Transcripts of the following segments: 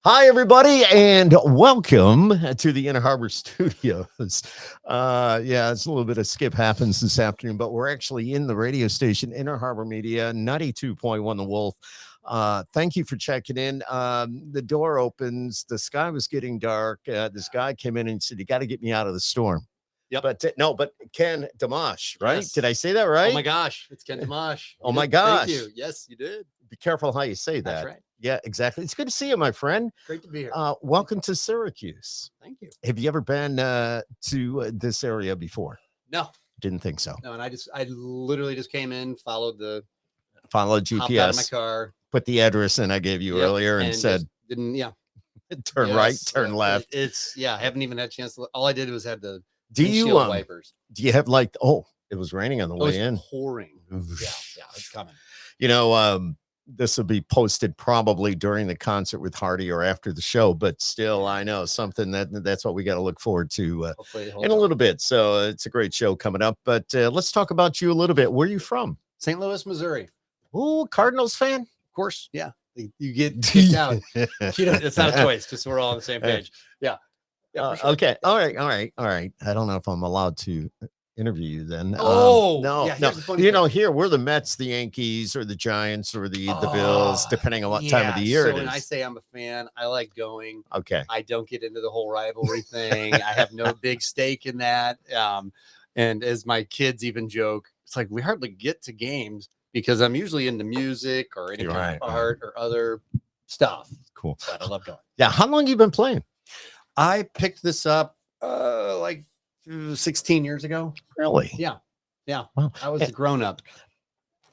Hi, everybody, and welcome to the Inner Harbor Studios. Yeah, it's a little bit of skip happens this afternoon, but we're actually in the radio station, Inner Harbor Media, 92.1 The Wolf. Thank you for checking in. The door opens. The sky was getting dark. This guy came in and said, "You got to get me out of the storm." Yep. But no, but Ken Domash, right? Yes. Did I say that right? Oh my gosh, it's Ken Domash. Oh my gosh. Thank you. Yes, you did. Be careful how you say that. That's right. Yeah, exactly. It's good to see you, my friend. Great to be here. Welcome to Syracuse. Thank you. Have you ever been to this area before? No, Didn't think so. no, and I literally just came in, followed Follow hopped out of my GPS, car, put the address in I gave you yep, earlier and said, just didn't, yeah, turn right, yes, turn left. I haven't even had a chance. All I did was had the Do you windshield wipers. do you have like, oh, it was raining on the It way was in. pouring. Yeah, it's coming. You know, this will be posted probably during the concert with Hardy or after the show, but still, I know something that's what we got to look forward to Hopefully, in a little bit. So it's a great show coming up. But let's talk about you a little bit. Where are you from? St. Louis, Missouri. Oh, Cardinals fan? Of course, yeah. You get kicked out. It's not a choice because we're all on the same page. Yeah. Yeah. Sure. Okay. All right. I don't know if I'm allowed to interview you then. Oh, no, yeah, no. here's the funny You know, thing. here we're the Mets, the Yankees, or the Giants, or the Bills, depending on what time of the year so it when is. I say I'm a fan, I like going. Okay. I don't get into the whole rivalry thing. I have no big stake in that. And as my kids even joke, it's like we hardly get to games because I'm usually into music or any kind of art or other stuff. Cool. But I love going. Yeah. How long you been playing? I picked this up like 16 years ago. Really? Yeah. Yeah. Wow. I was a grown up.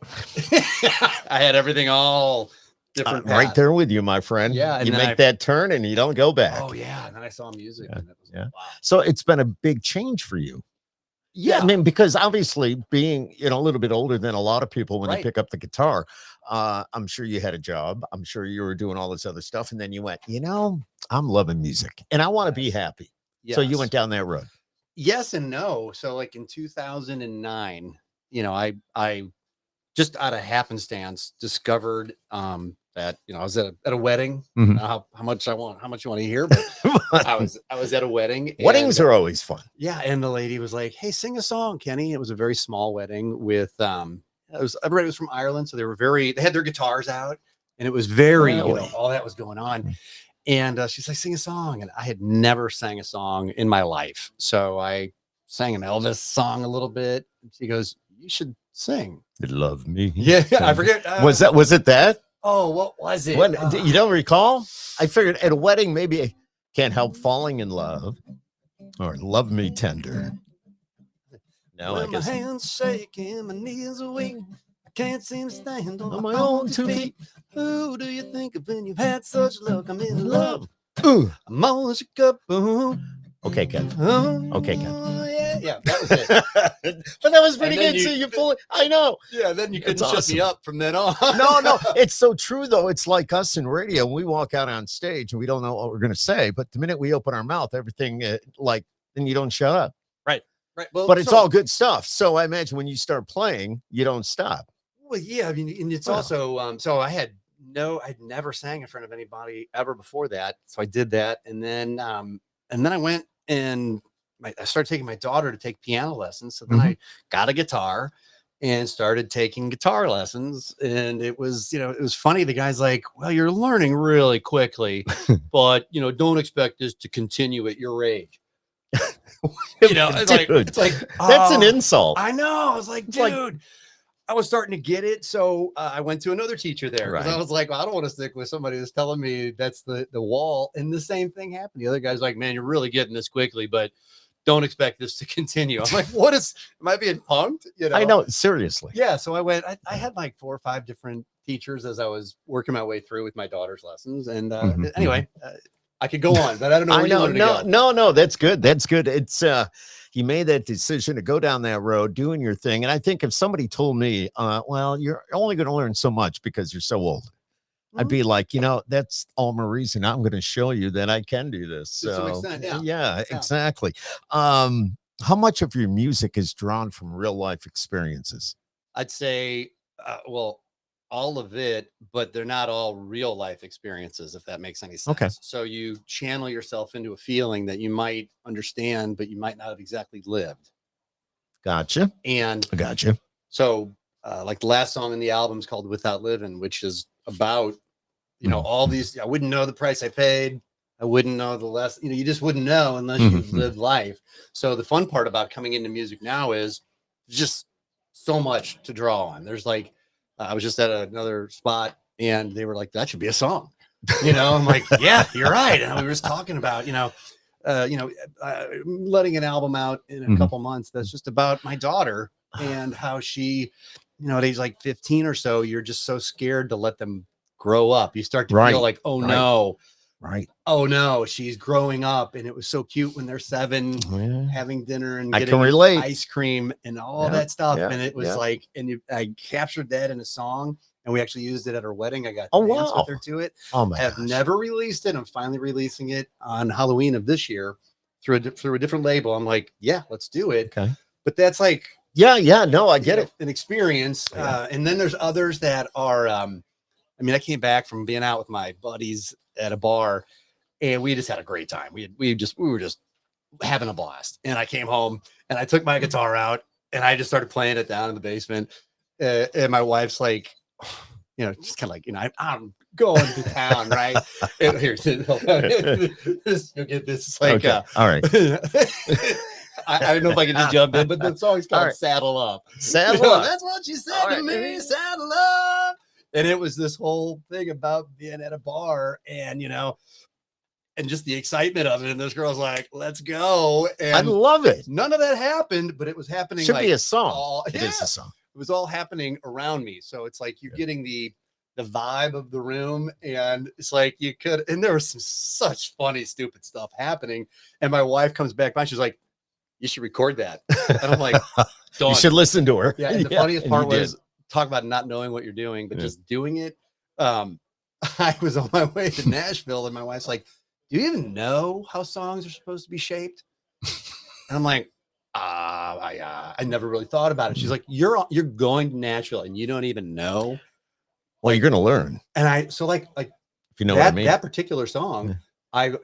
I had everything all different. Right there with you, my friend. Yeah. And you make that turn and you don't go back. Oh, yeah. And then I saw music. Yeah. And it was Yeah. wow. So it's been a big change for you. Yeah, I mean, because obviously being, a little bit older than a lot of people when they pick up the guitar, I'm sure you had a job. I'm sure you were doing all this other stuff. And then you went, I'm loving music and I want to be happy. Yes. So you went down that road. Yes and no. So like in 2009, I just out of happenstance discovered that I was at a wedding. Mhm. How much you want to hear, but I was at a wedding. Weddings are always fun. Yeah, and the lady was like, "Hey, sing a song, Kenny." It was a very small wedding with everybody was from Ireland, so they had their guitars out, and it was very all that was going on. And she's like, "Sing a song," and I had never sang a song in my life, so I sang an Elvis song a little bit. And she goes, "You should sing." Love me. Yeah, I forget. Was it that? Oh, what was it? You don't recall? I figured at a wedding, maybe I can't help falling in love or love me tender. No, I guess. My hands shaking, my knees are weak. I can't seem to stand on my own 2 feet. Who do you think of when you've had such luck? I'm in love. Ooh. I'm all shook up. Okay, Ken. Okay, Ken. Yeah, that was it. But that was pretty good. So you pull it. I know. Yeah, then you couldn't shut me up from then on. No, it's so true though. It's like us in radio. We walk out on stage and we don't know what we're going to say, but the minute we open our mouth, everything then you don't shut up. Right. Well, but it's all good stuff. So I imagine when you start playing, you don't stop. Well, yeah. I mean, and it's also so I'd never sang in front of anybody ever before that. So I did that, and then I went and I started taking my daughter to take piano lessons. So then I got a guitar and started taking guitar lessons. And it was, it was funny. The guy's like, "Well, you're learning really quickly, but don't expect this to continue at your age." It's like that's an insult. I know. I was like, dude. I was starting to get it. So I went to another teacher there because I was like, well, I don't want to stick with somebody that's telling me that's the wall. And the same thing happened. The other guy's like, "Man, you're really getting this quickly, but don't expect this to continue." I'm like, am I being punked? I know. Seriously. Yeah. So I went, I had like 4 or 5 different teachers as I was working my way through with my daughter's lessons. And anyway, I could go on, but I don't know where you wanted to go. No, that's good. That's good. It's you made that decision to go down that road, doing your thing. And I think if somebody told me, well, you're only going to learn so much because you're so old, I'd be like, that's all my reason. I'm going to show you that I can do this. So, to some extent, yeah, exactly. How much of your music is drawn from real life experiences? I'd say, all of it, but they're not all real life experiences, if that makes any sense. Okay. So you channel yourself into a feeling that you might understand, but you might not have exactly lived. Gotcha. And I gotcha. so, like the last song in the album is called Without Living, which is about, all these, I wouldn't know the price I paid. I wouldn't know the less, you just wouldn't know unless you've lived life. So the fun part about coming into music now is just so much to draw on. There's like, I was just at another spot and they were like, that should be a song. I'm like, yeah, you're right. And we were just talking about, letting an album out in a couple months that's just about my daughter and how she, at age like 15 or so, you're just so scared to let them grow up. You start to feel like, oh no, oh no, she's growing up. And it was so cute when they're 7, having dinner and getting ice cream and all that stuff. And it was like, I captured that in a song. And we actually used it at her wedding. I got to dance with her to it. Oh I have never released it. I'm finally releasing it on Halloween of this year through a different label. I'm like, yeah, let's do it. Okay. But that's like, no, I get it. An experience. And then there's others that are, I came back from being out with my buddies at a bar and we just had a great time. We were just having a blast. And I came home and I took my guitar out and I just started playing it down in the basement. And my wife's like, just kind of like, I'm going to town, right? And here, you'll get this. It's like, all right. I don't know if I can just jump in, but the song's called Saddle Up. Saddle Up. That's what she said to me, saddle up. And it was this whole thing about being at a bar and, and just the excitement of it. And this girl's like, let's go. And I love it. None of that happened, but it was happening. Should be a song. It is a song. It was all happening around me. So it's like you're getting the vibe of the room. And it's like you could, and there was some such funny, stupid stuff happening. And my wife comes back by, she's like, you should record that. And I'm like, you should listen to her. Yeah. And the funniest part was talk about not knowing what you're doing, but just doing it. I was on my way to Nashville and my wife's like, do you even know how songs are supposed to be shaped? And I'm like, I never really thought about it. She's like, you're going to Nashville and you don't even know. Well, you're going to learn. And so like if you know what I mean, that particular song,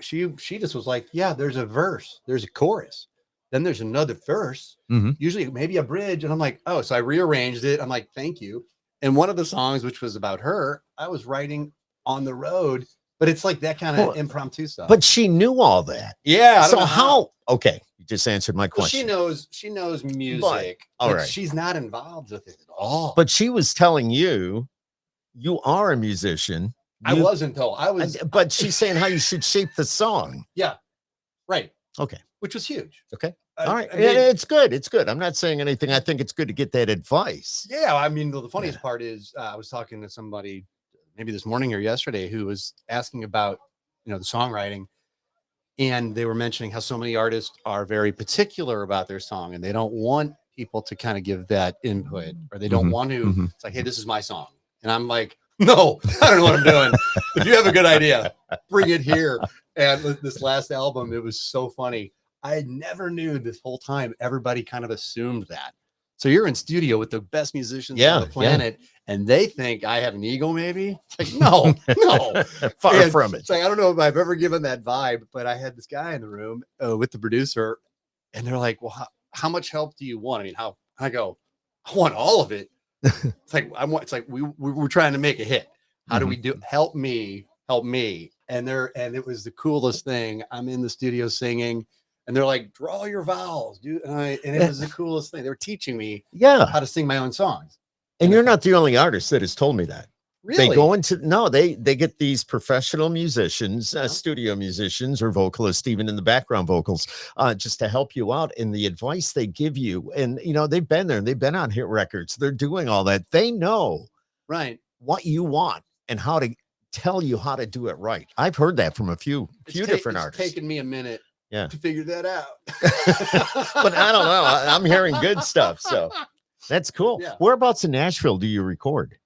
she just was like, yeah, there's a verse, there's a chorus, then there's another verse, usually maybe a bridge. And I'm like, oh, so I rearranged it. I'm like, thank you. And one of the songs, which was about her, I was writing on the road, but it's like that kind of impromptu stuff. But she knew all that. Yeah. So how? Okay, you just answered my question. Well, she knows music, but she's not involved with it at all. But she was telling you, you are a musician. I wasn't though. I was. But she's saying how you should shape the song. Yeah. Right. Okay. Which was huge. Okay. All right. It's good. It's good. I'm not saying anything. I think it's good to get that advice. Yeah. The funniest part is I was talking to somebody maybe this morning or yesterday who was asking about, the songwriting. And they were mentioning how so many artists are very particular about their song and they don't want people to kind of give that input or they don't want to. It's like, hey, this is my song. And I'm like, no, I don't know what I'm doing. If you have a good idea, bring it here. And with this last album, it was so funny. I never knew this whole time. Everybody kind of assumed that. So you're in studio with the best musicians on the planet, and they think I have an ego, maybe? It's like, no. Far from it. It's like, I don't know if I've ever given that vibe, but I had this guy in the room with the producer, and they're like, well, how much help do you want? How I go, I want all of it. It's like, we're trying to make a hit. How do we do? Help me. And it was the coolest thing. I'm in the studio singing. And they're like, draw your vowels, dude. And it was the coolest thing. They were teaching me how to sing my own songs. And you're not the only artist that has told me that. Really? They go into, they get these professional musicians, studio musicians or vocalists, even in the background vocals, just to help you out in the advice they give you. And, they've been there and they've been on hit records. They're doing all that. They know what you want and how to tell you how to do it right. I've heard that from a few different artists. It's taken me a minute to figure that out. But I don't know. I'm hearing good stuff. So that's cool. Yeah. Whereabouts in Nashville do you record?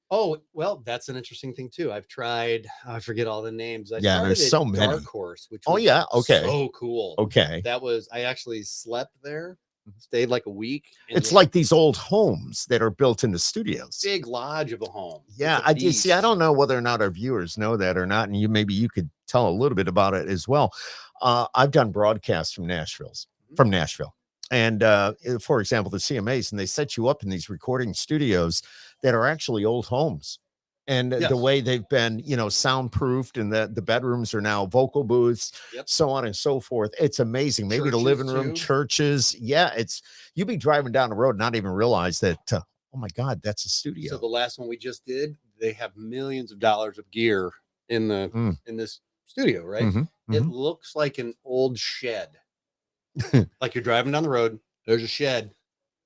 Oh, well, that's an interesting thing too. I've tried, I forget all the names. There's so many. Dark Horse, which was okay. so cool. Okay. I actually slept there stayed like a week. And It's like these old homes that are built into studios. big lodge of a home. Yeah, It's a I just see. I beast. don't know whether or not our viewers know that or not, and maybe you could tell a little bit about it as well. I've done broadcasts from Nashville, and for example, the CMAs, and they set you up in these recording studios that are actually old homes. And Yes. the way they've been, soundproofed, and the bedrooms are now vocal booths, Yep. so on and so forth. It's amazing. Maybe the living room, too. churches. Yeah, you'll be driving down the road, and not even realize that. Oh my God, that's a studio. So the last one we just did, they have millions of dollars of gear in this studio, right? It looks like an old shed. Like you're driving down the road, there's a shed,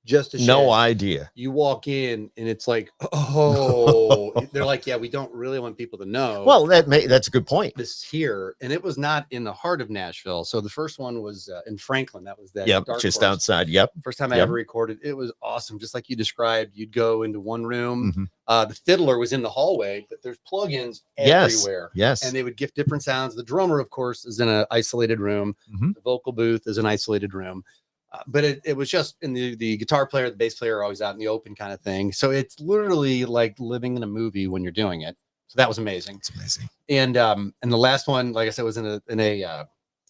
just a shed. No idea. You walk in and it's like, oh, they're like, yeah, we don't really want people to know. Well, that's a good point. This is here, and it was not in the heart of Nashville. So the first one was in Franklin. That was that. Yep, just outside. Yep. First time I ever recorded. It was awesome. Just like you described, you'd go into one room. The fiddler was in the hallway, but there's plugins everywhere. Yes. And they would give different sounds. The drummer, of course, is in an isolated room. The vocal booth is an isolated room. But it was just in the guitar player, the bass player are always out in the open kind of thing. So it's literally like living in a movie when you're doing it. So that was amazing. It's amazing. And the last one, like I said, was in a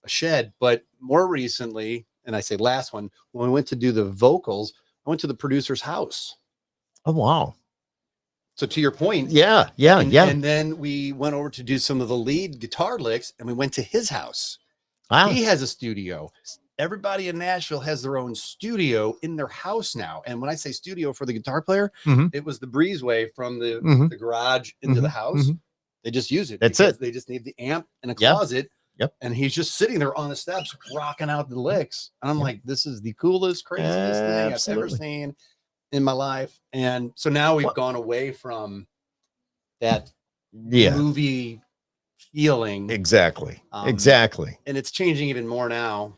shed. But more recently, and I say last one, when we went to do the vocals, I went to the producer's house. Oh wow! So to your point, yeah. And then we went over to do some of the lead guitar licks, and we went to his house. Wow. He has a studio. Everybody in Nashville has their own studio in their house now. And when I say studio for the guitar player, it was the breezeway from the garage into the house. They just use it. That's it. They just need the amp in a closet. Yep. And he's just sitting there on the steps, rocking out the licks. And I'm like, this is the coolest, craziest thing I've ever seen in my life. And so now we've gone away from that movie feeling. Exactly. And it's changing even more now.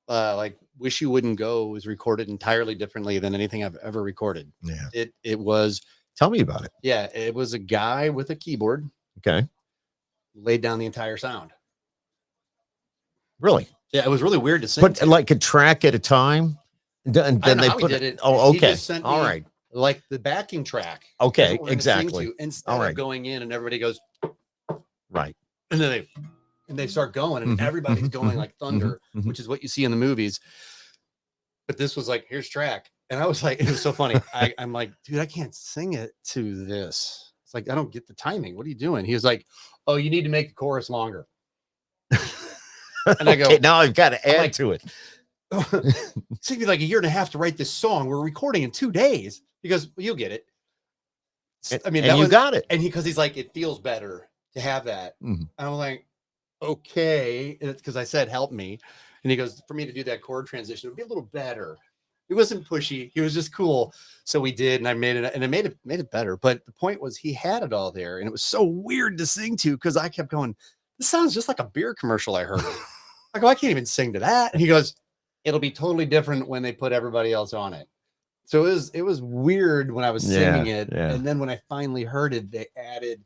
Like Wish You Wouldn't Go was recorded entirely differently than anything I've ever recorded. Yeah. It was. Tell me about it. Yeah. It was a guy with a keyboard. Okay. Laid down the entire sound. Really? Yeah. It was really weird to sing. But like a track at a time. And then they put it. Oh, okay. All right. Like the backing track. Okay. Exactly. Instead of going in and everybody goes. Right. And then they start going, and everybody's going like thunder, which is what you see in the movies. But this was like, here's track. And I was like, it was so funny. I'm like, dude, I can't sing it to this. It's like, I don't get the timing. What are you doing? He was like, oh, you need to make the chorus longer. And I go, okay, now I've got to add to it. It's taking me like a year and a half to write this song. We're recording in 2 days. Because you'll get it. I mean, you got it. And he's like, it feels better to have that. And I'm like, okay, because I said help me, and he goes, for me to do that chord transition, it would be a little better. He wasn't pushy, he was just cool. So we did, and I made it, and it made it better. But the point was, he had it all there, and it was so weird to sing to because I kept going, this sounds just like a beer commercial I heard. I go, I can't even sing to that. And he goes, it'll be totally different when they put everybody else on it. So it was weird when I was singing it, and then when I finally heard it, they added,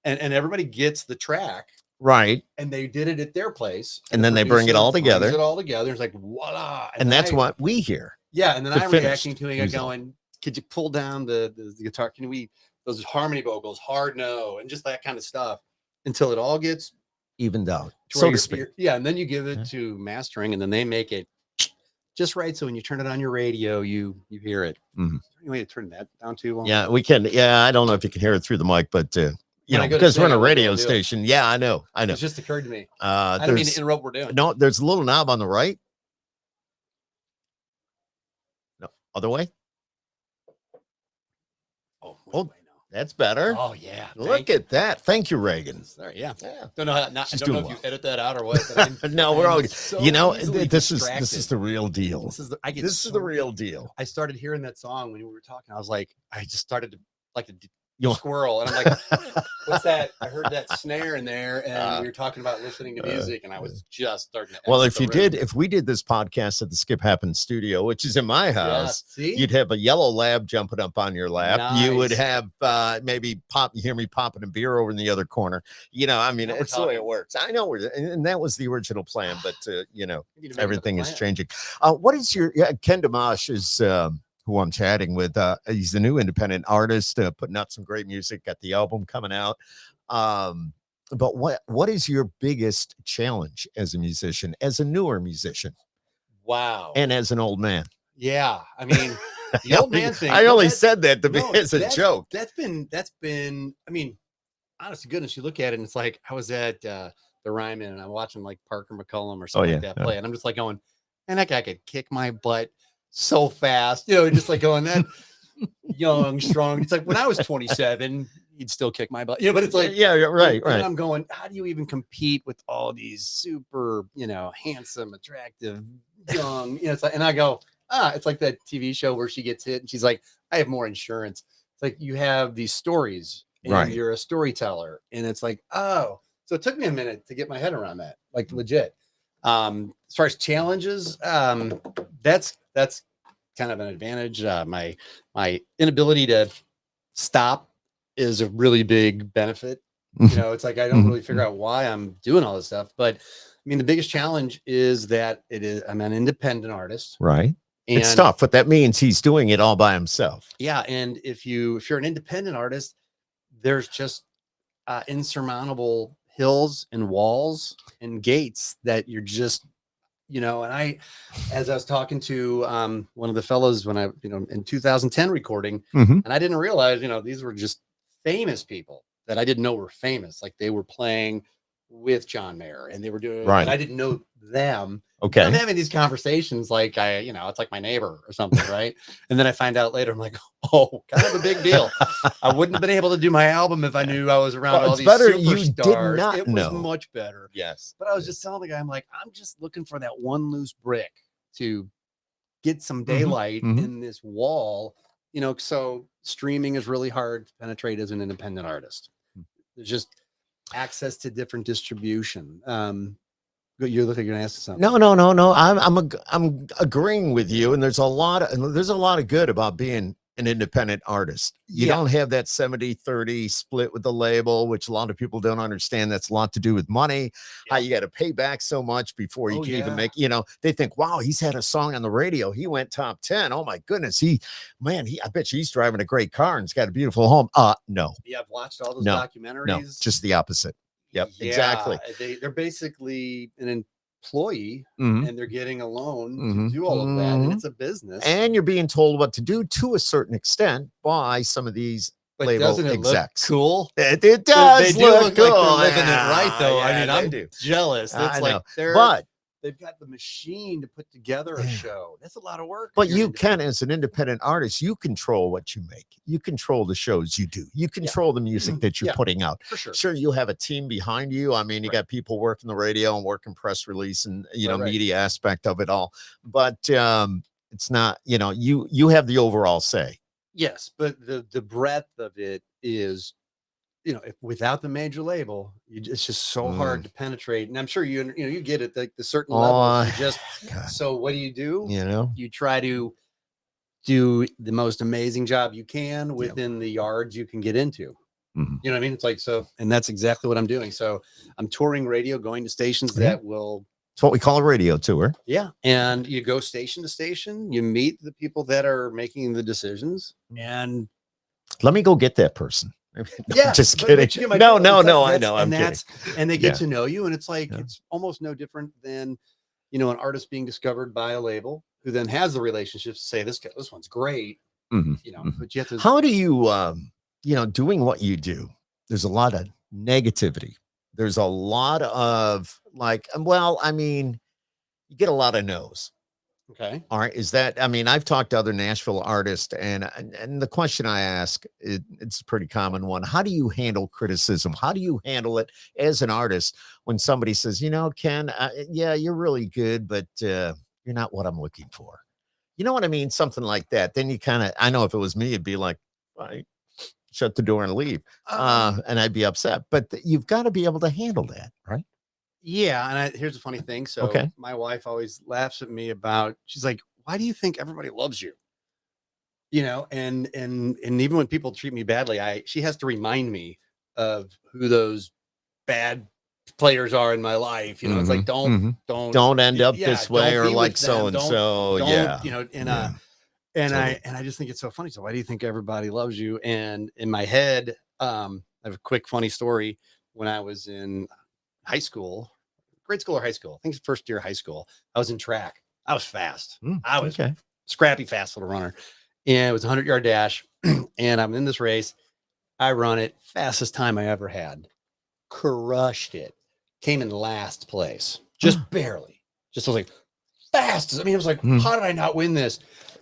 and everybody gets the track. Right. And they did it at their place. And then they bring it all together. It's like, voila. And that's what we hear. Yeah. And then I'm reacting to it, going, could you pull down the guitar? Can we, those harmony vocals, hard no, and just that kind of stuff until it all gets evened out, so to speak. Yeah. And then you give it to mastering, and then they make it just right. So when you turn it on your radio, you hear it. Is there any way to turn that down too? Yeah, we can. Yeah. I don't know if you can hear it through the mic, but, because we're in a radio station. Yeah, I know. It just occurred to me. I don't mean to interrupt what we're doing. No, there's a little knob on the right. No, other way. Oh, that's better. Oh yeah. Look at that. Thank you, Reagan. Sorry. Yeah. Don't know how. I don't know if you edit that out or what. But no, we're all. So this is the real deal. This is the real deal. I started hearing that song when we were talking. I was like, I just started to like to You squirrel. And I'm like, what's that? I heard that snare in there, and we were talking about listening to music, and I was just starting to. well, if we did this podcast at the Skip Happens studio, which is in my house, you'd have a yellow lab jumping up on your lap. Nice. You would have maybe you hear me popping a beer over in the other corner. You know, I mean, it's the way it works. I know, and that was the original plan, but you know, everything is changing. What is your Ken Domash is who I'm chatting with? He's a new independent artist, putting out some great music. Got the album coming out. But what is your biggest challenge as a musician, as a newer musician? Wow. And as an old man? Yeah, I mean, the old man thing. I only said that as a joke. That's been. I mean, honest to goodness, you look at it and it's like I was at the Ryman and I'm watching like Parker McCullum or something like that play, and I'm just like going, man, that guy could kick my butt so fast, you know, just like going that young, strong. It's like when I was 27. He'd still kick my butt. Yeah, but it's like, yeah, right. And I'm going, how do you even compete with all these super, you know, handsome, attractive, young, you know, it's like, and I go, it's like that TV show where she gets hit and she's like, I have more insurance. It's like you have these stories and you're a storyteller. And it's like, oh, so it took me a minute to get my head around that, like legit. As far as challenges, that's kind of an advantage. My inability to stop is a really big benefit. You know, it's like I don't really figure out why I'm doing all this stuff. But I mean, the biggest challenge is that I'm an independent artist. Right. And it's tough, but that means he's doing it all by himself. Yeah. And if you're an independent artist, there's just insurmountable hills and walls and gates that you're just, you know, and as I was talking to one of the fellows when I, you know, in 2010 recording, and I didn't realize, you know, these were just famous people that I didn't know were famous. Like they were playing with John Mayer and they were doing, and I didn't know them. Okay. I'm having these conversations like you know, it's like my neighbor or something, right? And then I find out later, I'm like, oh, kind of a big deal. I wouldn't have been able to do my album if I knew I was around all these superstars. It was much better. Yes. But I was just telling the guy, I'm like, I'm just looking for that one loose brick to get some daylight in this wall. You know, so streaming is really hard to penetrate as an independent artist. There's just access to different distribution. You look like you're gonna ask something. No. I'm agreeing with you, and there's a lot of good about being an independent artist. You don't have that 70-30 split with the label, which a lot of people don't understand. That's a lot to do with money. How you got to pay back so much before you can even make, you know, they think, wow, he's had a song on the radio. He went top 10. Oh my goodness. I bet you he's driving a great car and he's got a beautiful home. No. Yeah, I've watched all those documentaries. No, just the opposite. Yep, exactly. They're basically an employee and they're getting a loan to do all of that, and it's a business, and you're being told what to do to a certain extent by some of these label execs. Look cool? It does. They do look cool. Like they're living it right, though. I mean, I'm jealous. That's like but they've got the machine to put together a show. That's a lot of work. But you can, as an independent artist, you control what you make. You control the shows you do. You control the music that you're putting out. For sure. Sure, you have a team behind you. I mean, you got people working the radio and working press release and, you know, media aspect of it all. But it's not, you know, you have the overall say. Yes, but the breadth of it is, you know, without the major label, it's just so hard to penetrate. And I'm sure you get it, like the certain levels. You just so what do? You know, you try to do the most amazing job you can within the yards you can get into. You know what I mean? It's like so, and that's exactly what I'm doing. So I'm touring radio, going to stations that will. It's what we call a radio tour. Yeah, and you go station to station. You meet the people that are making the decisions, and let me go get that person. Yeah, just kidding. No, I know. I'm kidding. And they get to know you, and it's like it's almost no different than, you know, an artist being discovered by a label who then has the relationships to say this one's great. You know, but you have to. How do you, you know, doing what you do? There's a lot of negativity. There's a lot of like, well, I mean, you get a lot of no's. Okay. All right. Is that, I mean, I've talked to other Nashville artists and the question I ask, it's a pretty common one. How do you handle criticism? How do you handle it as an artist when somebody says, you know, Ken, yeah, you're really good, but you're not what I'm looking for. You know what I mean? Something like that. Then you kind of, I know if it was me, it'd be like, right. shut the door and leave. And I'd be upset. But you've got to be able to handle that, right? Yeah, and here's a funny thing. So Okay. my wife always laughs at me about. She's like, "Why do you think everybody loves you?" You know, and even when people treat me badly, she has to remind me of who those bad players are in my life. You know, it's like Don't end up yeah, this way don't or be like with them. so and so. Yeah. You know, Yeah. and Totally. I just think it's so funny. So why do you think everybody loves you? And in my head, I have a quick funny story. When I was in high school, grade school or high school, I think it's first year of high school, I was in track. I was fast. I was Okay. scrappy, fast little runner. And it was a 100-yard dash. And I'm in this race. I run it, fastest time I ever had. Crushed it. Came in last place, just barely. Just I was like, fast. I mean, it was like, how did I not win this?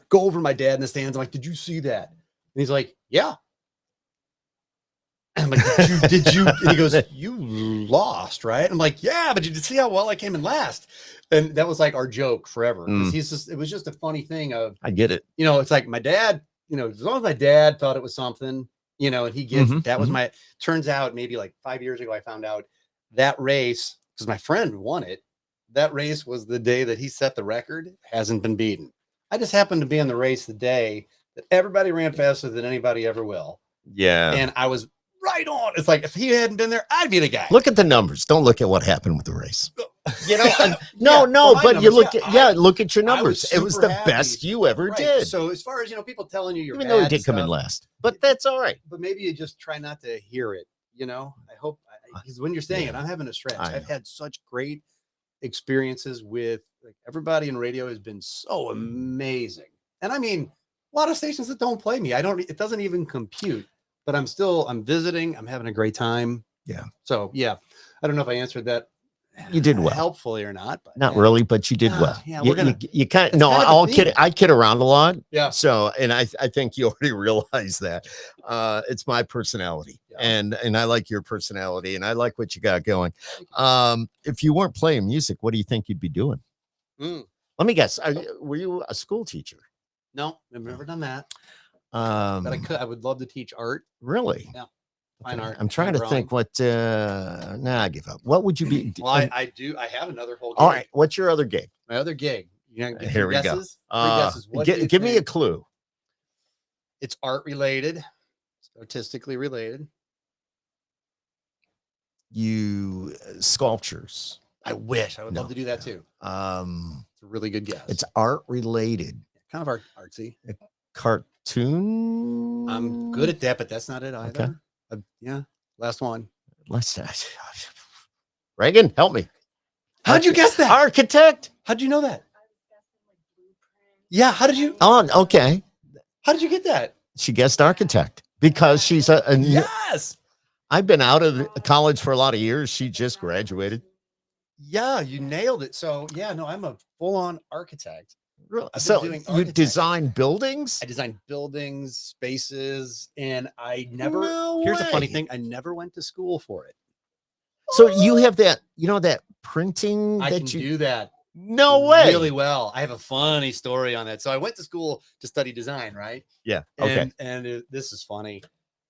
Go over to my dad in the stands. I'm like, did you see that? And he's like, yeah. And I'm like, did you? And he goes, you lost, right? I'm like, yeah, but did you see how well I came in last? And that was like our joke forever. Because it was just a funny thing of, I get it. you know, it's like my dad, you know, as long as my dad thought it was something, you know, and he gets that was my, turns out maybe like 5 years ago, I found out that race, because my friend won it. That race was the day that he set the record, hasn't been beaten. I just happened to be in the race the day that everybody ran faster than anybody ever will. Yeah. And I was right on. It's like if he hadn't been there, I'd be the guy. Look at the numbers. Don't look at what happened with the race. You know, but numbers, you look at look at your numbers. It was the happy. best you ever did. So as far as, you know, people telling you even though he did come in last, but that's all right. But maybe you just try not to hear it. You know, I hope, because when you're saying it, I'm having a stretch. I've had such great experiences with, like, everybody in radio has been so amazing. And I mean, a lot of stations that don't play me, it doesn't even compute, but I'm visiting, I'm having a great time. Yeah. So yeah, I don't know if I answered that. You did well. Helpfully or not, but not really, but you did well. Yeah, you kind of, no, I'll kid. I kid around a lot. Yeah. So, and I think you already realize that. It's my personality, and I like your personality, and I like what you got going. If you weren't playing music, what do you think you'd be doing? Let me guess. Were you a school teacher? No, I've never done that. But I would love to teach art. Really? Yeah. Fine art. I'm trying to think what, I give up. What would you be? Well, I have another whole gig. All right. What's your other gig? My other gig. You know, here we guesses? go. Give me a clue. It's art related. It's artistically related. You sculptures. I wish. I would love to do that too. It's a really good guess. It's art related. Kind of artsy. A cartoon. I'm good at that, but that's not it either. Okay. Yeah. Last one. Reagan, help me. How'd you guess that? Architect. How'd you know that? Yeah. How did you? Oh, okay. How did you get that? She guessed architect because she's a yes. I've been out of college for a lot of years. She just graduated. Yeah, you nailed it. So yeah, no, I'm a full-on architect. Really? So you design buildings? I design buildings, spaces, and I never. Here's the funny thing: I never went to school for it. So you have that, that printing. I can do that. No way. Really well. I have a funny story on that. So I went to school to study design, right? Yeah. Okay. And this is funny.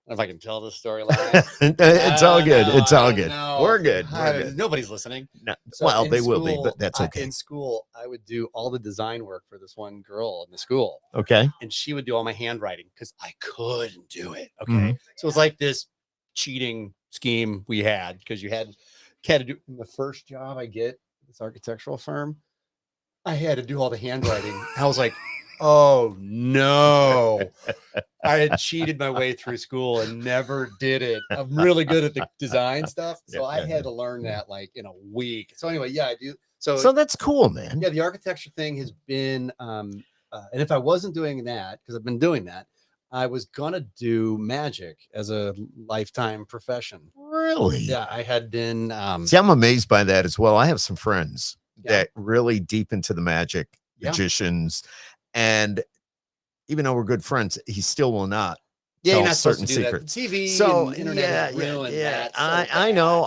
I don't know if I can tell this story. It's all good. It's all good. We're good. Nobody's listening. No. So well, they will be, but that's okay. In school, I would do all the design work for this one girl in the school. Okay. And she would do all my handwriting because I couldn't do it. Okay. So it's like this cheating scheme we had because you had to do the first job I get, this architectural firm. I had to do all the handwriting. I was like, oh no, I had cheated my way through school and never did it. I'm really good at the design stuff. So I had to learn that like in a week. So anyway, yeah, I do. So that's cool, man. Yeah. The architecture thing has been, and if I wasn't doing that, because I've been doing that, I was going to do magic as a lifetime profession. Really? Yeah. I had been, see, I'm amazed by that as well. I have some friends that really deep into the magic, magicians. And even though we're good friends, he still will not tell certain secrets. TV, so and internet that. I know.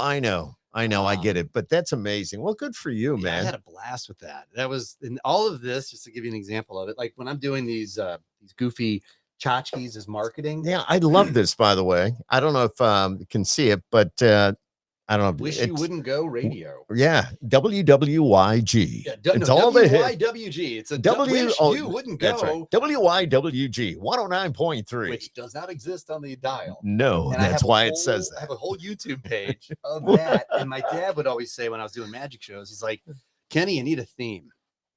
I get it, but that's amazing. Well, good for you, man. I had a blast with that. That was in all of this. Just to give you an example of it, like when I'm doing these goofy tchotchkes as marketing. Yeah, I love this, by the way. I don't know if you can see it, but I don't know. Wish You Wouldn't Go radio. Yeah, WWYG. Yeah, It's no, all the WYWG. It's a wish you wouldn't that's right. go, WYWG 109.3, which does not exist on the dial. No, And that's why it says that. I have a whole YouTube page of that. And my dad would always say when I was doing magic shows, he's like, Kenny, you need a theme,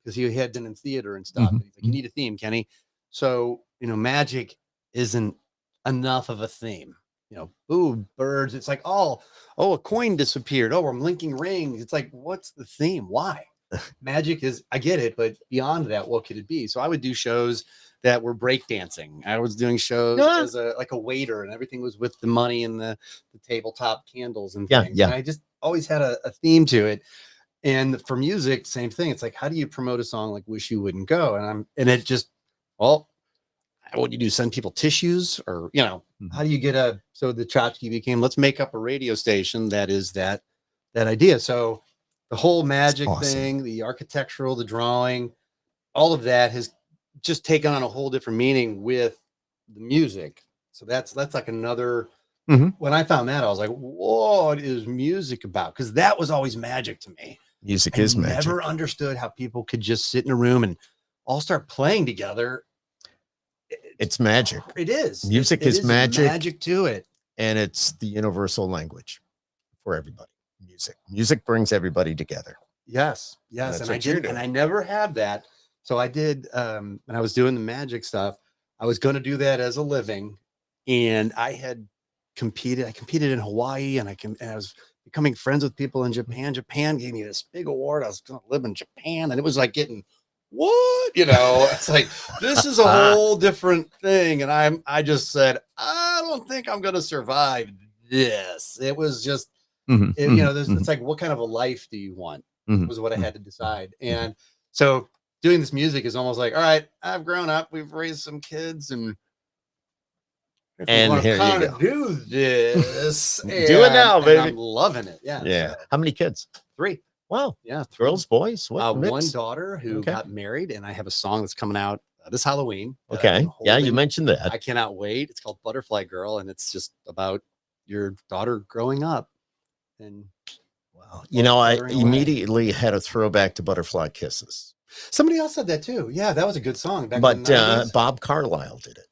because he had been in theater and stuff. Mhm, He's like, you need a theme, Kenny. So, magic isn't enough of a theme. Ooh, birds. It's like, oh, a coin disappeared. Oh, I'm linking rings. It's like, what's the theme? Why? Magic is, I get it, but beyond that, what could it be? So I would do shows that were breakdancing. I was doing shows as a waiter, and everything was with the money and the tabletop candles and things. Yeah. And I just always had a theme to it. And for music, same thing. It's like, how do you promote a song like Wish You Wouldn't Go? And it just, well, what do you do? Send people tissues, or, how do you get so the tchotchke became, let's make up a radio station that is that idea. So the whole magic thing, the architectural, the drawing, all of that has just taken on a whole different meaning with the music. So that's like another, when I found that, I was like, what is music about? Because that was always magic to me. Music is magic. I never understood how people could just sit in a room and all start playing together. It's magic. It is. Music is magic. Magic to it. And it's the universal language for everybody. Music brings everybody together. Yes. And I never had that. So I did, when I was doing the magic stuff, I was going to do that as a living. And I had competed. I competed in Hawaii, and I was becoming friends with people in Japan. Japan gave me this big award. I was going to live in Japan. And it was like getting, what? It's like, this is a whole different thing. And I just said, I don't think I'm going to survive this. It was just, it's like, what kind of a life do you want? Was what I had to decide. And so doing this music is almost like, all right, I've grown up. We've raised some kids, and here you go. Do this. Do it now, baby. I'm loving it. Yeah. Yeah. How many kids? 3. Wow. Yeah. Girls, boys? What one daughter who got married, and I have a song that's coming out this Halloween. Okay. Yeah, you mentioned that. I cannot wait. It's called Butterfly Girl, and it's just about your daughter growing up. And wow. I immediately had a throwback to Butterfly Kisses. Somebody else said that too. Yeah, that was a good song. But Bob Carlyle did it.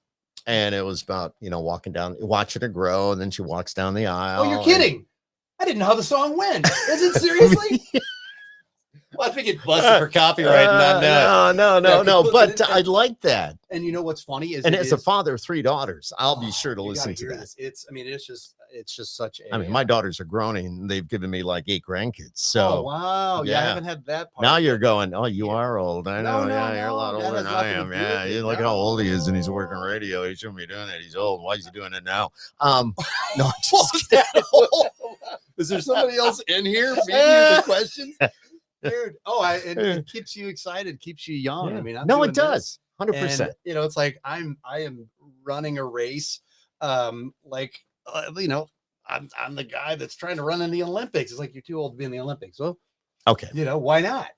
And it was about, watching her grow, and then she walks down the aisle. Oh, you're kidding. I didn't know how the song went. Is it seriously? Well, I think it busted for copyright. No. But I like that. And you know what's funny is, and as a father of 3 daughters, I'll be sure to listen to that. It's just such a. My daughters are grown, and they've given me like 8 grandkids. So wow, yeah, I haven't had that part. Now you're going, oh, you are old. I know, you're a lot older than I am. Yeah, you look how old he is, and he's working radio. He shouldn't be doing it. He's old. Why is he doing it now? No, just is there somebody else in here feeding you the questions? Dude, it keeps you excited, keeps you young. Yeah. It does. 100%. It's like I am running a race. I'm the guy that's trying to run in the Olympics. It's like, you're too old to be in the Olympics. Well, okay. Why not?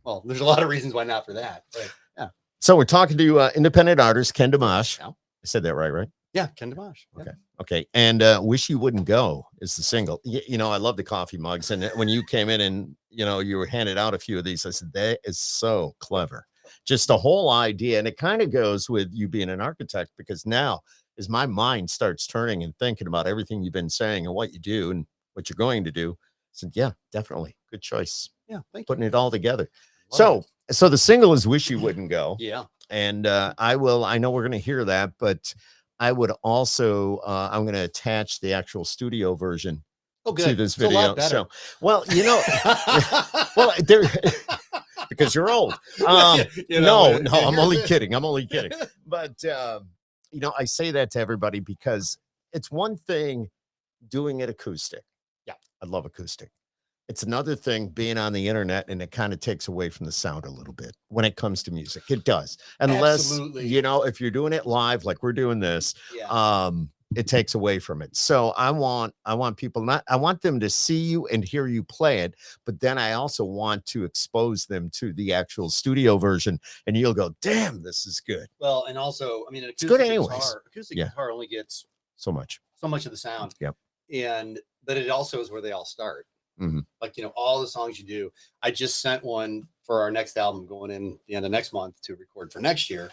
Well, there's a lot of reasons why not for that. But yeah. So we're talking to independent artist Ken Domash. Yeah. I said that right? Yeah, Ken Domash. Yeah. Okay. And Wish You Wouldn't Go is the single. I love the coffee mugs. And when you came in and, you were handed out a few of these, I said, that is so clever. Just the whole idea. And it kind of goes with you being an architect, because now as my mind starts turning and thinking about everything you've been saying and what you do and what you're going to do, I said, yeah, definitely. Good choice. Yeah. Putting it all together. So the single is Wish You Wouldn't Go. Yeah. And I know we're going to hear that, but I would also, I'm going to attach the actual studio version to this video. So, well, because you're old. No, I'm only kidding. But, I say that to everybody because it's one thing doing it acoustic. Yeah. I love acoustic. It's another thing being on the internet, and it kind of takes away from the sound a little bit when it comes to music. It does. Unless, absolutely. If you're doing it live, like we're doing this, it takes away from it. So I want people not, I want them to see you and hear you play it, but then I also want to expose them to the actual studio version, and you'll go, damn, this is good. Well, and also, I mean, an It's good acoustic anyways. guitar, acoustic Yeah. guitar only gets So much. so much of the sound. Yep. But it also is where they all start. Mhm. Like, you know, all the songs you do. I just sent one for our next album going in the end of next month to record for next year.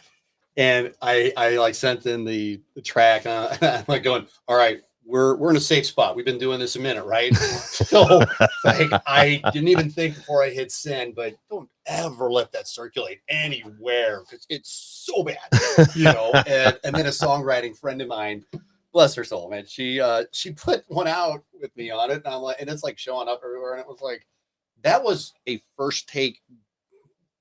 And I like sent in the track. I'm like going, all right, we're in a safe spot. We've been doing this a minute, right? So like, I didn't even think before I hit send, but don't ever let that circulate anywhere because it's so bad, you know. And then a songwriting friend of mine, bless her soul, man, she put one out with me on it, and I'm like, and it's like showing up everywhere, and it was like, that was a first take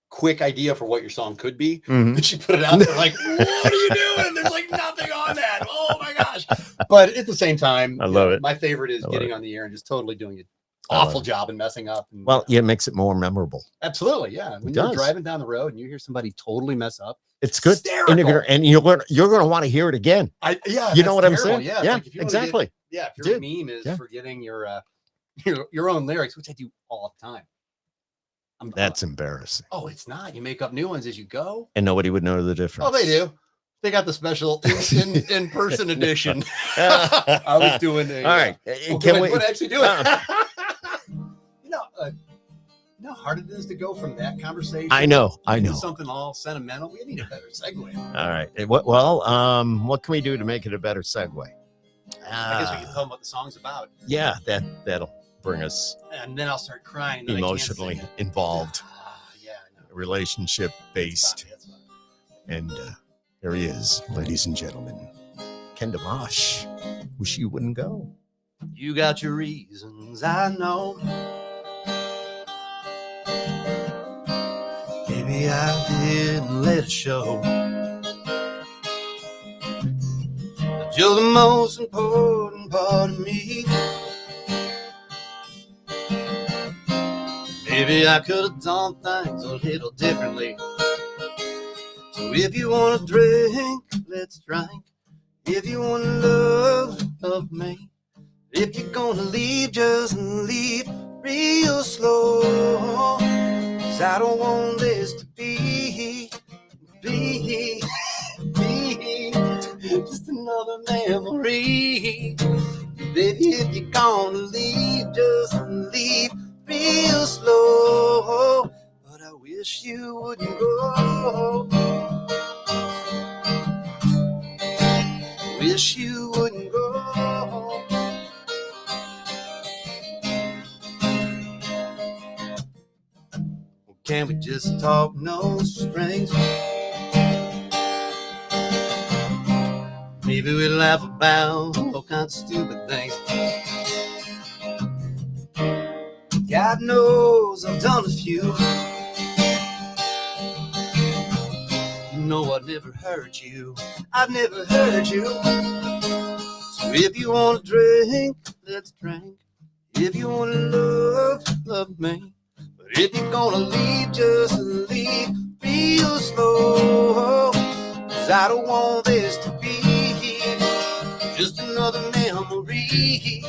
quick idea for what your song could be. Mhm. But she put it out there like, what are you doing? There's like nothing on that. Oh my gosh. But at the same time, I love it. My favorite is I love getting it. on the air and just totally doing an I love awful it. job and messing up. And, Well, yeah, it makes it more memorable. absolutely. Yeah. When you're does. driving down the road and you hear somebody totally mess up, It's good. hysterical. And you're gonna want to hear it again. Yeah. You know what I'm terrible. saying? Yeah. it's Yeah, like if you wanna exactly. if your Dude. meme is Yeah. forgetting your own lyrics, which I do all the time. That's embarrassing. Oh, it's not. You make up new ones as you go. And nobody would know the difference. Oh, they do. They got the special in person edition. I was doing a. All right. Can we actually do it? You know how hard it is to go from that conversation. I know. To something all sentimental. We need a better segue. All right. What can we do to make it a better segue? I guess we can tell them what the song's about. Yeah, that'll bring us And then I'll start crying. Then emotionally involved, yeah, I know. relationship based. That's fine. And here he is, ladies and gentlemen. Ken Domash. Wish you wouldn't go. You got your reasons, I know. Maybe I didn't let it show. But you're the most important part of me. Maybe I could have done things a little differently. So if you want to drink, let's drink. If you want to love me. If you're gonna leave, just leave real slow. 'Cause I don't want this to be just another memory. Baby, if you're gonna leave, just leave real slow. But I wish you wouldn't go. Wish you wouldn't go. Can't we just talk no strings? Maybe we laugh about all kinds of stupid things. God knows I've done a few. You know I'd never hurt you. I've never hurt you. So if you want to drink, let's drink. If you want to love me. But if you're gonna leave, just leave real slow. 'Cause I don't want this to be just another memory.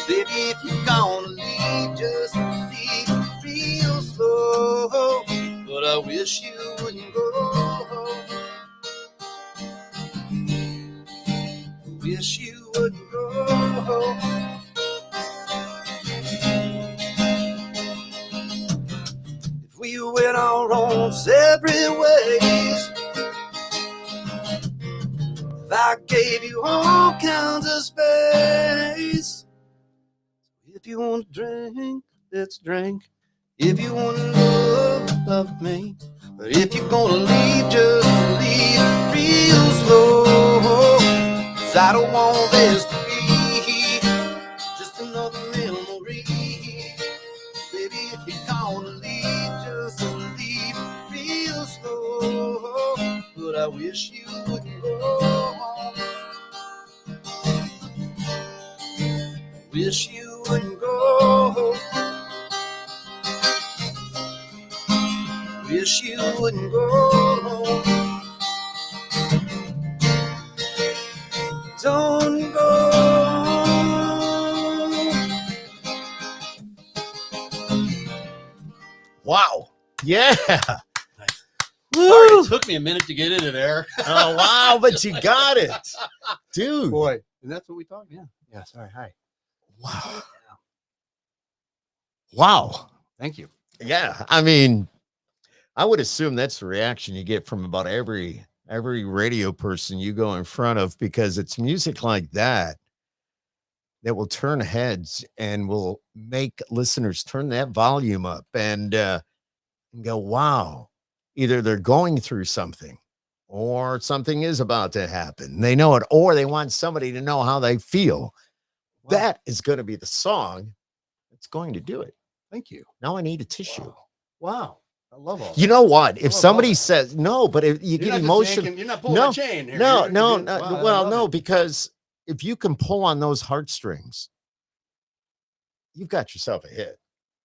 Baby, if you're gonna leave, just leave real slow. But I wish you wouldn't go. Wish you wouldn't go. If we went our own separate ways, if I gave you all kinds of space. If you want to drink, let's drink. If you want to love me. But if you're gonna leave, just leave real slow. 'Cause I don't want this to be just another memory. Baby, if you're gonna leave, just leave real slow. But I wish you wouldn't go. Wish you wouldn't go. Wish you wouldn't go. Don't Wow. Yeah. Nice. Woo. Sorry, it took me a minute to get into there. Oh, wow. But you got it. Dude. Boy. And that's what we thought. Yeah. Yeah. Sorry. Hi. Wow. Wow. Thank you. Yeah. I mean, I would assume that's the reaction you get from about every radio person you go in front of, because it's music like that that will turn heads and will make listeners turn that volume up and go, wow, either they're going through something or something is about to happen. They know it, or they want somebody to know how they feel. Wow. That is going to be the song that's going to do it. Thank you. Now I need a tissue. Wow. I love all You that. know what? If love somebody all that. says no, but if you You're get not just emotional, yanking- you're not pulling no, a chain here. no, You're no, doing- no, wow, I well, love no, it. because if you can pull on those heartstrings, you've got yourself a hit.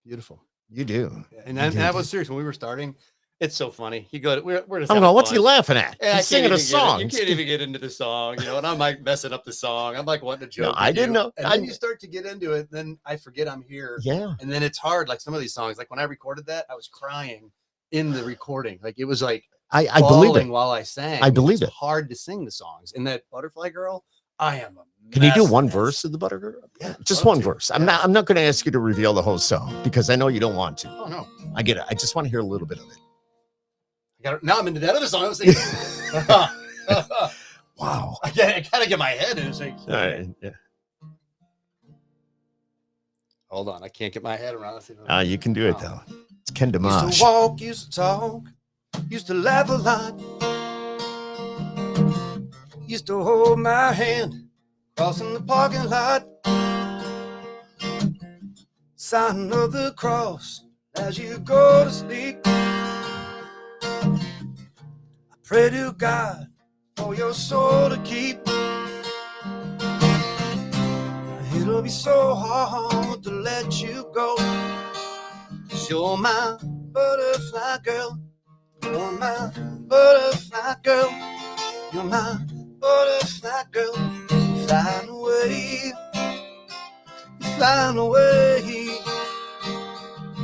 Beautiful. You do. Yeah, and You that, do, that was dude. serious when we were starting. It's so funny. You go to we're just I'm having going, what's he fun. laughing at? Yeah, I He's can't singing a even get it. song. You can't even get into the song, you know, and I'm like messing up the song. I'm like wanting to joke. I with didn't you. know. And then you start to get into it, then I forget I'm here. Yeah. And then it's hard. Like some of these songs, like when I recorded that, I was crying in the recording. Like it was like I believe it. bawling while I sang. I believe It's it. hard to sing the songs. And that Butterfly Girl, I am a Can you do mess one in this. verse of the Buttergirl? Yeah, Just love one to. verse. I'm Yeah. not going to ask you to reveal the whole song because I know you don't want to. Oh no. I get it. I just want to hear a little bit of it. Now I'm into that other song. I was thinking, Wow. I gotta get my head in. It's like, All right. Yeah. hold on, I can't get my head around it. You can do it though. It's Ken Used Domash. to walk, used to talk, used to laugh a lot. Used to hold my hand, crossing the parking lot. Sign of the cross as you go to sleep. I pray to God for your soul to keep. It'll be so hard to let you go. 'Cause you're my butterfly girl. You're my butterfly girl. You're my butterfly girl. Flying away, flying away.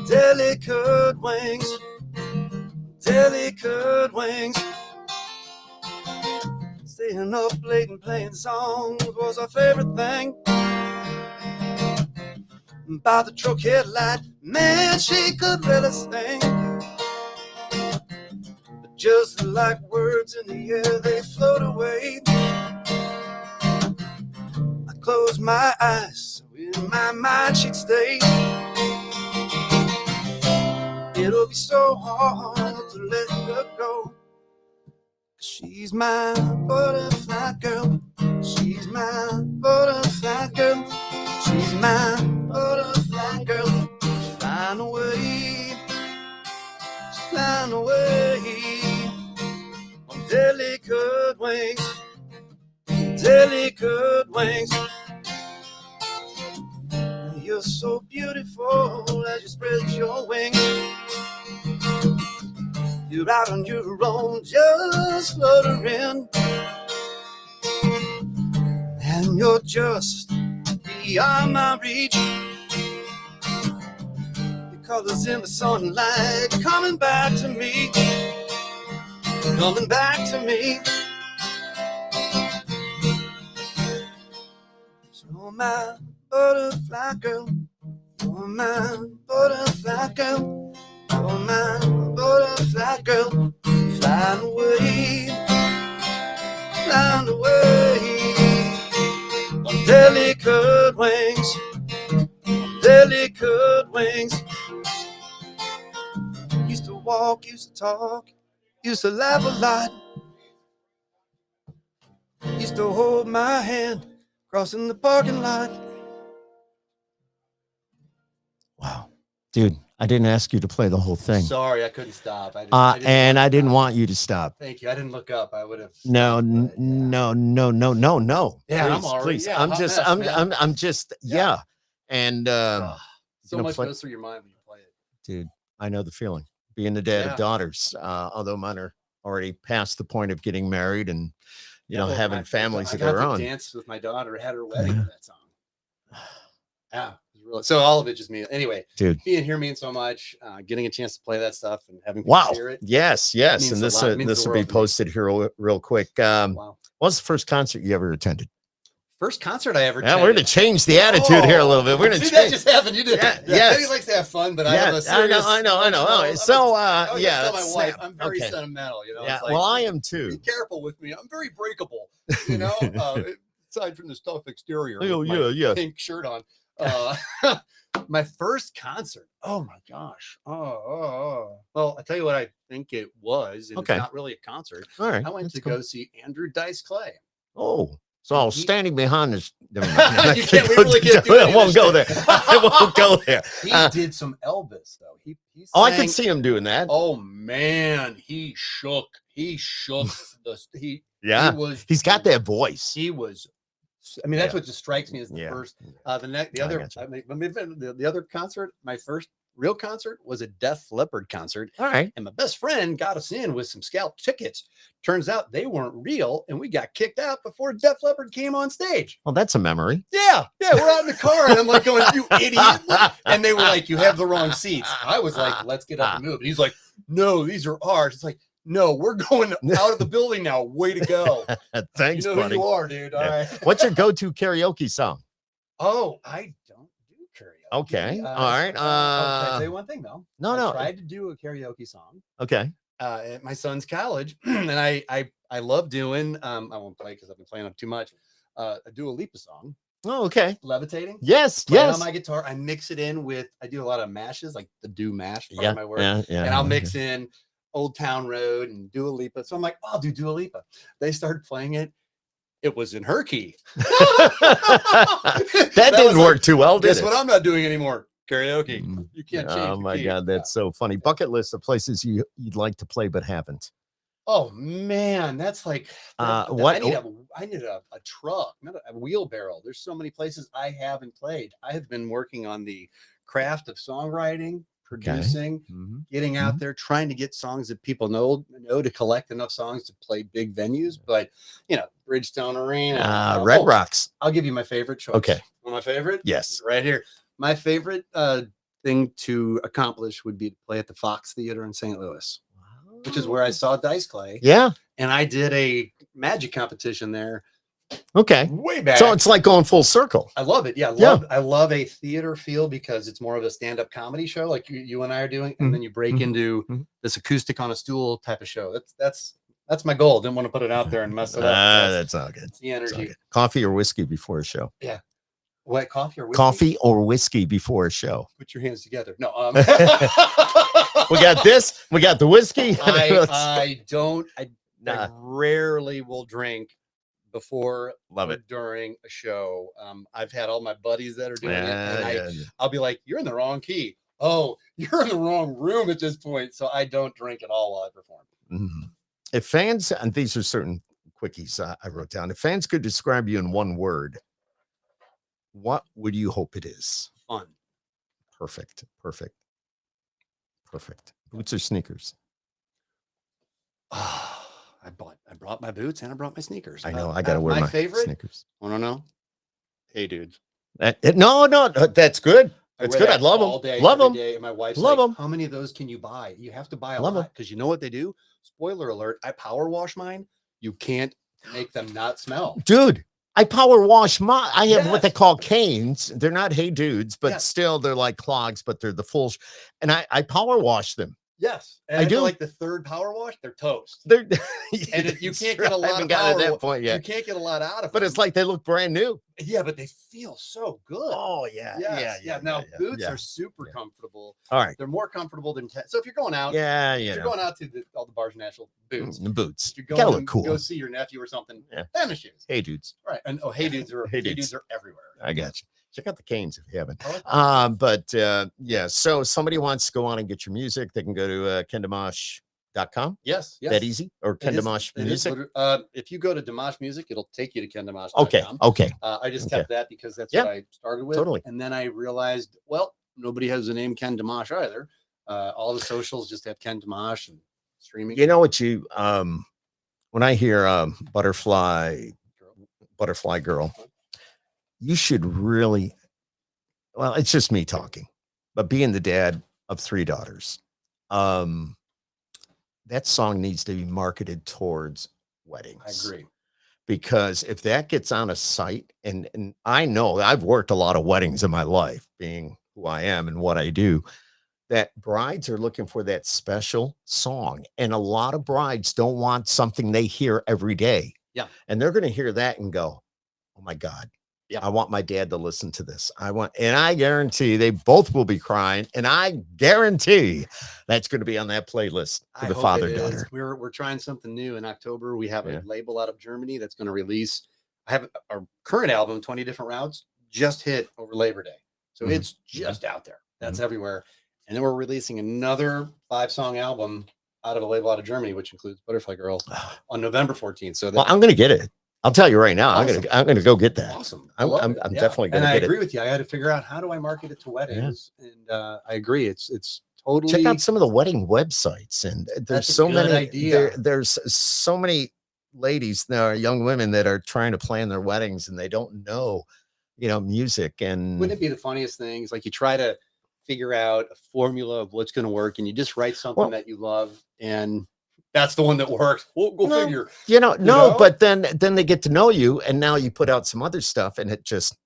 Delicate wings, delicate wings. Staying up late and playing songs was our favorite thing. By the truck headlight, man, she could really sing. But just like words in the air, they float away. I close my eyes, so in my mind she'd stay. It'll be so hard to let her go. She's my butterfly girl. She's my butterfly girl. She's my butterfly girl. She's flying away. She's flying away on delicate wings. Delicate wings. You're so beautiful as you spread your wings. You're out on your own, just fluttering. And you're just beyond my reach. Your colors in the sunlight coming back to me. Coming back to me. You're my butterfly girl. You're my butterfly girl. You're my butterfly girl. Flying away, flying away on delicate wings, delicate wings. Used to walk, used to talk, used to laugh a lot. Used to hold my hand, crossing the parking lot. Wow. Dude, I didn't ask you to play the whole thing. Sorry, I couldn't stop. I didn't want you to stop. Thank you. I didn't look up. I would have. No. Yeah. No. Yeah, I'm Please, already. please. Yeah, I'm hot just, mess, man. I'm just, Yeah. yeah. And So much goes through your mind when you play it. dude, I know the feeling. Being the dad Yeah. of daughters, although mine are already past the point of getting married and Well, having families I of got their to own. dance with my daughter at her wedding to that song. Yeah, it was really, so all of it just means, anyway, dude. being here means so much. Getting a chance to play that stuff and having people Wow. hear it. Yes. means And a lot. It means this the will be world to me. posted here real quick. Wow. What was the first concert you ever attended? First concert I ever Yeah, we're going to change the attitude here a little bit. We're going to see change. that just happened. You did. Yeah, Yeah, yes. Eddie likes to have fun, but I have a I serious. know. So, I always yeah. tell my wife, snap. I'm very Okay. sentimental. You know. Yeah. It's like, Well, I am too. Be careful with me. I'm very breakable. You know. Aside from the tough exterior, Oh, with my yeah. pink shirt on. My first concert. Oh my gosh. Well, I tell you what I think it was. And Okay. It's not really a concert. All right. I went to go see Andrew Dice Clay. Oh. So I was standing behind this. Never mind. You can't. We really can't do it. I won't go there. I won't go there. He did some Elvis though. He sang, I could see him doing that. Oh man, he shook. He shook the. Yeah. He's got that voice. He was. I mean, that's what just strikes me as the first. The other concert, my first real concert was a Def Leppard concert. All right. And my best friend got us in with some scalp tickets. Turns out they weren't real, and we got kicked out before Def Leppard came on stage. Well, that's a memory. Yeah, we're out in the car, and I'm like going, "You idiot!" And they were like, "You have the wrong seats." I was like, "Let's get up and move." And he's like, "No, these are ours." It's like, "No, we're going out of the building now. Way to go!" Thanks, you know buddy. Who you are, dude. All right. What's your go-to karaoke song? Oh, I don't do karaoke. Okay. All right. Can I tell you one thing though? No. I tried to do a karaoke song. Okay. At my son's college, and I love doing. I won't play because I've been playing up too much. A Dua Lipa song. Oh, okay. Levitating. Yes. On my guitar, I mix it in with. I do a lot of mashes, like the do mash part of my work. Yeah. And I'll mix in Old Town Road and Dua Lipa. So I'm like, I'll do Dua Lipa. They started playing it. It was in her key. that didn't work too well, did it? Guess what I'm not doing anymore? Karaoke. You can't change. Oh my God, that's so funny. Bucket list of places you'd like to play but haven't. Oh man, that's like what? I need a truck, not a wheelbarrow. There's so many places I haven't played. I have been working on the craft of songwriting, producing, getting out there, trying to get songs that people know to collect enough songs to play big venues. But Bridgestone Arena, Red Rocks. I'll give you my favorite choice. Okay, my favorite. Yes, right here. My favorite thing to accomplish would be to play at the Fox Theater in St. Louis, which is where I saw Dice Clay. Yeah, and I did a magic competition there. Okay, way back. So it's like going full circle. I love it. Yeah, I love a theater feel because it's more of a stand-up comedy show, like you and I are doing, and then you break into this acoustic on a stool type of show. That's my goal. Didn't want to put it out there and mess it up. That's all good. It's the energy. Coffee or whiskey before a show? Yeah. What, coffee or whiskey? Coffee or whiskey before a show? Put your hands together. No. We got this. We got the whiskey. I rarely will drink before during a show. I've had all my buddies that are doing it, and I'll be like, "You're in the wrong key. Oh, you're in the wrong room at this point." So I don't drink at all while I perform. If fans, and these are certain quickies I wrote down, if fans could describe you in one word, what would you hope it is? Fun. Perfect. Boots or sneakers? I brought my boots and I brought my sneakers. I know. I got to wear my favorite sneakers. I don't know. Hey, dudes. No, that's good. That's good. I love them. All day, love them. And my wife's love them. How many of those can you buy? You have to buy a lot because you know what they do? Spoiler alert. I power wash mine. You can't make them not smell. Dude, I power wash my. I have what they call canes. They're not Hey Dudes, but still they're like clogs, but they're the full. And I power wash them. Yes, and I do. Like the third power wash, they're toast. They're and you can't get a lot. I haven't gotten to that point yet. You can't get a lot out of it. But it's like they look brand new. Yeah, but they feel so good. Oh yeah, yeah. Now boots are super comfortable. All right, they're more comfortable than so if you're going out. If you're going out to all the bars in Nashville, boots. Boots. If you're gotta look cool. Go see your nephew or something. And the shoes. Hey Dudes. Right, and Hey Dudes are Hey Dudes are everywhere. I got you. Check out the canes if you haven't. So somebody wants to go on and get your music, they can go to kendomash.com. Yes. That easy? Or Ken Domash Music? If you go to Domash Music, it'll take you to kendomash.com. Okay. I just kept that because that's what I started with. Totally. And then I realized, well, nobody has the name Ken Domash either. All the socials just have Ken Domash and streaming. You know what when I hear Butterfly Girl, you should really well, it's just me talking, but being the dad of 3 daughters, um, that song needs to be marketed towards I weddings. agree. Because if that gets on a site, and I know I've worked a lot of weddings in my life, being who I am and what I do, that brides are looking for that special song. And a lot of brides don't want something they hear every day. Yeah. And they're going to hear that and go, oh my God, Yeah. I want my dad to listen to this. And I guarantee they both will be crying. And I guarantee that's going to be on that playlist for I the hope father it is. daughter. We're trying something new in October. We have Yeah. a label out of Germany that's going to release. I have our current album, 20 Different Routes, just hit over Labor Day. So it's just out there. That's everywhere. And then we're releasing another 5-song album out of a label out of Germany, which includes Butterfly Girl on November 14th. So Well, I'm going to get it. I'll tell you right now. Awesome. I'm gonna go get that. Awesome. I'm definitely And gonna I get agree it. with you. I had to figure out, how do I market it to weddings? And I agree. It's totally. Check out some of the wedding websites, and there's That's a so good many. idea. There's so many ladies now, young women that are trying to plan their weddings, and they don't know, music. And Wouldn't it be the funniest things? Like, you try to figure out a formula of what's going to work, and you just write something that you love, and that's the one that works. We'll go figure. No, but then they get to know you, and now you put out some other stuff, and it just,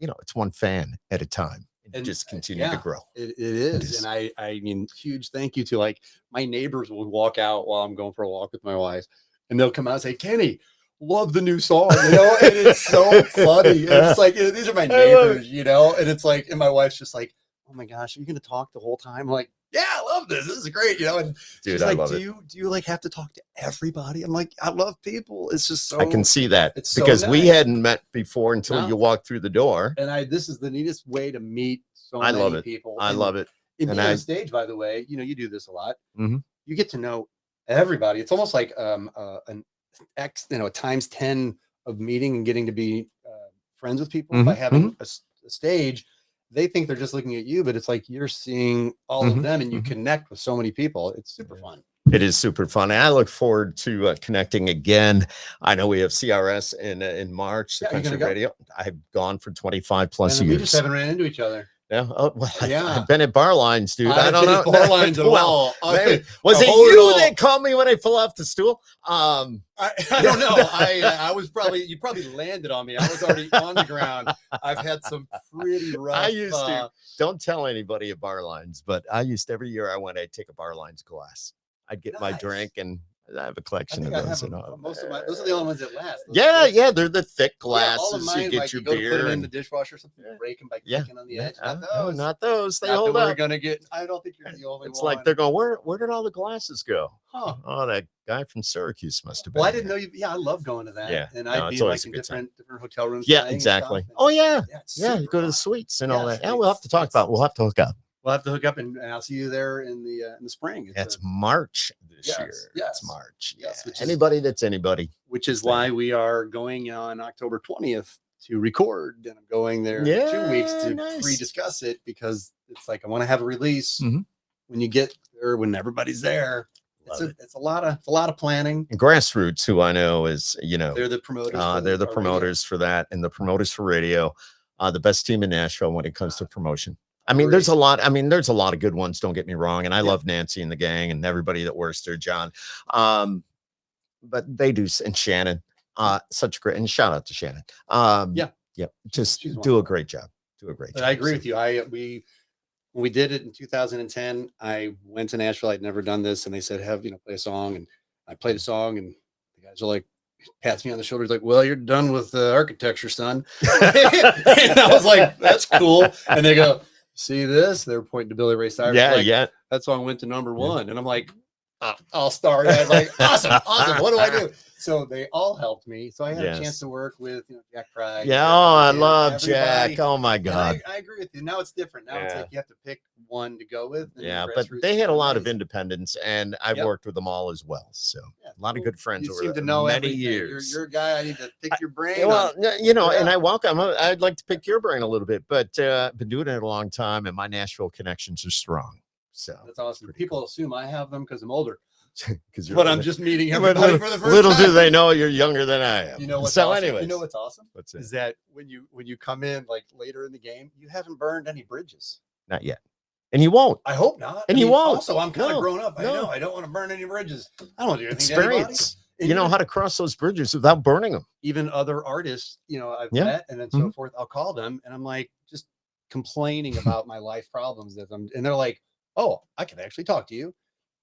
it's one fan at a time, and just continue to grow. It is. And I mean, huge thank you to, like, my neighbors will walk out while I'm going for a walk with my wife, and they'll come out and say, Kenny, love the new song, and it's so funny. And it's like, these are my neighbors, and it's like, and my wife's just like, oh my gosh, are you going to talk the whole time? I'm like, yeah, I love this. This is great. And dude, she's I like, love do it. you like have to talk to everybody? I'm like, I love people. It's just so. I can see that. It's so because we nice. hadn't met before until you walked through the door. And this is the neatest way to meet so I many love it. people. I love it. And being on stage, by the way, you do this a lot. Mhm. You get to know everybody. It's almost like a times 10 of meeting and getting to be friends with people by having a stage. They think they're just looking at you, but it's like you're seeing all of them, and you connect with so many people. It's super fun. It is super fun. I look forward to connecting again. I know we have CRS in March, the Country Radio. I've gone for 25 plus years. We just haven't ran into each other. Yeah. Oh, well, I've been at bar lines, dude. I don't know. Bar lines at all. Was it you that called me when I fell off the stool? I don't know. I was you probably landed on me. I was already on the ground. I've had some pretty rough. I used to, don't tell anybody at bar lines, but every year I went, I'd take a bar lines glass. I'd get my drink, and I have a collection of those. Most of those are the only ones that last. They're the thick glasses. All of mine, you get your beer, put it in the dishwasher or something, break them by clicking on the edge. No, not those. They hold up. We're gonna get. I don't think you're the only one. It's like they're going, where did all the glasses go? Huh? Oh, that guy from Syracuse must have been. Well, I didn't know you. Yeah, I love going to that. Yeah, and I'd be like in different hotel rooms. Yeah, exactly. Oh yeah, you go to the suites and all that. Yeah, we'll have to talk about. We'll have to hook up. We'll have to hook up, and I'll see you there in the spring. It's March this year. Yes, it's March. Yes, anybody that's anybody. Which is why we are going on October 20th to record, and I'm going there in 2 weeks to pre-discuss it, because it's like I want to have a release when you get there, when everybody's there. It's a lot of planning. And Grassroots, who I know is they're the promoters. They're the promoters for that, and the promoters for radio. The best team in Nashville when it comes to promotion. I mean, there's a lot of good ones. Don't get me wrong. And I love Nancy and the gang and everybody that works there, John. But they do, and Shannon, such a great, and shout out to Shannon. Just do a great job. Do a great job. I agree with you. When we did it in 2010, I went to Nashville. I'd never done this. And they said, play a song. And I played a song, and the guys are like, pats me on the shoulder. He's like, well, you're done with architecture, son. And I was like, that's cool. And they go, see this? They're pointing to Billy Ray Cyrus. That song went to number 1. And I'm like, I'll start. I was like, awesome. What do I do? So they all helped me. So I had a chance to work with Jack Pride. Yeah. I love Jack. Oh my God. I agree with you. Now it's different. Now it's like you have to pick one to go with. Yeah, but they had a lot of independence, and I've worked with them all as well. So a lot of good friends you over seem to know many everything. years. You're a guy I need to pick your brain. Well, and I welcome. I'd like to pick your brain a little bit, but been doing it a long time, and my Nashville connections are strong. So that's awesome. pretty People assume I have them because I'm older, because but I'm just meeting But everybody for the first little time. do they know you're younger than I am. You know what's so awesome? anyways, You know what's awesome? what's Is it? that when you come in like later in the game, you haven't burned any bridges. Not yet. And you won't. I hope not. And I you mean, won't. Also, I'm kind of No, grown up. I no. know I don't want to burn any bridges. I don't want to do anything to anybody. Experience. And You know how to cross those bridges without burning them. even other artists, I've Yeah. met and then so forth. I'll call them and I'm like just complaining about my life problems with them, and they're like, "Oh, I can actually talk to you."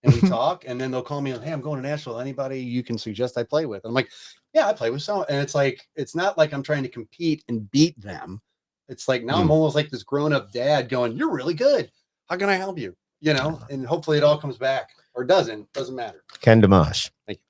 And we talk, and then they'll call me and, "Hey, I'm going to Nashville. Anybody you can suggest I play with?" And I'm like, "Yeah, I play with someone." And it's like, it's not like I'm trying to compete and beat them. It's like now I'm almost like this grown-up dad going, "You're really good. How can I help you?" And hopefully it all comes back, or doesn't matter. Ken Domash. Thank you.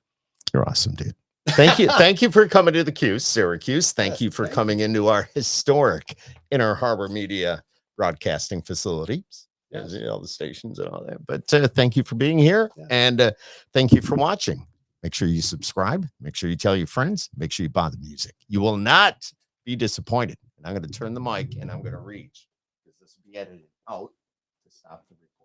You're awesome, dude. Thank you. Thank you for coming to the Q, Syracuse. Thank Yes, you for thank coming into our historic Inner Harbor Media broadcasting facilities. Yes. All the stations and all that. But thank you for being here. Yeah. And thank you for watching. Make sure you subscribe. Make sure you tell your friends. Make sure you buy the music. You will not be disappointed. And I'm going to turn the mic and I'm going to reach, because this will be edited out to stop the recording.